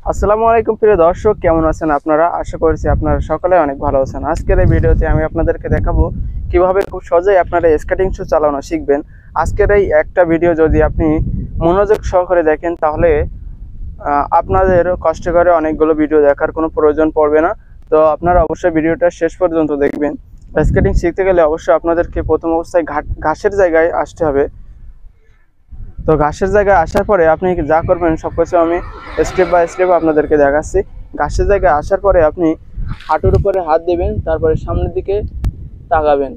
আসসালামু আলাইকুম প্রিয় দর্শক, কেমন আছেন আপনারা? আশা করছি আপনারা সকলে অনেক ভালো আছেন। আজকের এই ভিডিওতে আমি আপনাদেরকে দেখাবো কিভাবে খুব সহজেই আপনারা স্কেটিং শু চালানো শিখবেন। আজকের এই একটা ভিডিও যদি আপনি মনোযোগ সহকারে দেখেন তাহলে আপনাদের কষ্ট করে অনেকগুলো ভিডিও দেখার কোনো প্রয়োজন পড়বে না। তো আপনারা অবশ্যই ভিডিওটা শেষ পর্যন্ত দেখবেন। স্কেটিং শিখতে গেলে অবশ্যই আপনাদেরকে প্রথম অবস্থায় ঘাসের জায়গায় আসতে হবে। তো ঘাসের জায়গায় আসার পরে আপনি যা করবেন সব কিছু আমি স্টেপ বাই স্টেপ আপনাদেরকে দেখাচ্ছি। ঘাসের জায়গায় আসার পরে আপনি হাঁটুর উপরে হাত দেবেন, তারপরে সামনের দিকে তাকাবেন।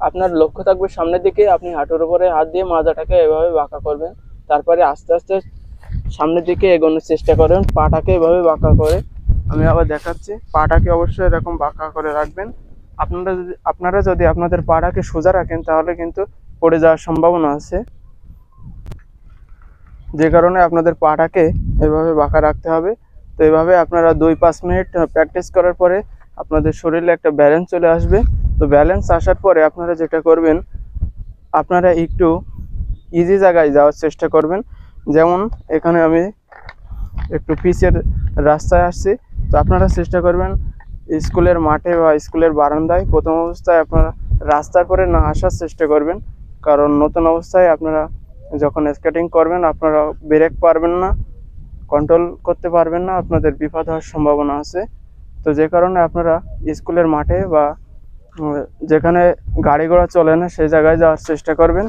আপনার লক্ষ্য থাকবে সামনের দিকে। আপনি হাঁটুর উপরে হাত দিয়ে মাজাটাকে এভাবে বাঁকা করবেন, তারপরে আস্তে আস্তে সামনের দিকে এগোনোর চেষ্টা করবেন, পাটাকে এভাবে বাঁকা করে। আমি আবার দেখাচ্ছি, পাটাকে অবশ্যই এরকম বাঁকা করে রাখবেন। আপনারা যদি আপনাদের পাটাকে সোজা রাখেন তাহলে কিন্তু পড়ে যাওয়ার সম্ভাবনা আছে, যে কারণে আপনাদের পাটাকে এভাবে বাঁকা রাখতে হবে। তো এভাবে আপনারা 2-5 মিনিট প্র্যাকটিস করার পরে আপনাদের শরীরে একটা ব্যালেন্স চলে আসবে। তো ব্যালেন্স আসার পরে আপনারা যেটা করবেন, আপনারা একটু ইজি জায়গায় যাওয়ার চেষ্টা করবেন। যেমন এখানে আমি একটু পিচের রাস্তায় আসছি। তো আপনারা চেষ্টা করবেন স্কুলের মাঠে বা স্কুলের বারান্দায় প্রথম অবস্থায় আপনারা রাস্তার পরে না আসার চেষ্টা করবেন, কারণ নতুন অবস্থায় আপনারা যখন স্কেটিং করবেন আপনারা ব্রেক পারবেন না, কন্ট্রোল করতে পারবেন না, আপনাদের বিপদ হওয়ার সম্ভাবনা আছে। তো যে কারণে আপনারা স্কুলের মাঠে বা যেখানে গাড়ি ঘোড়া চলে না সেই জায়গায় যাওয়ার চেষ্টা করবেন।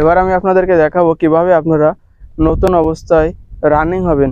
এবার আমি আপনাদেরকে দেখাবো কিভাবে আপনারা নতুন অবস্থায় রানিং হবেন।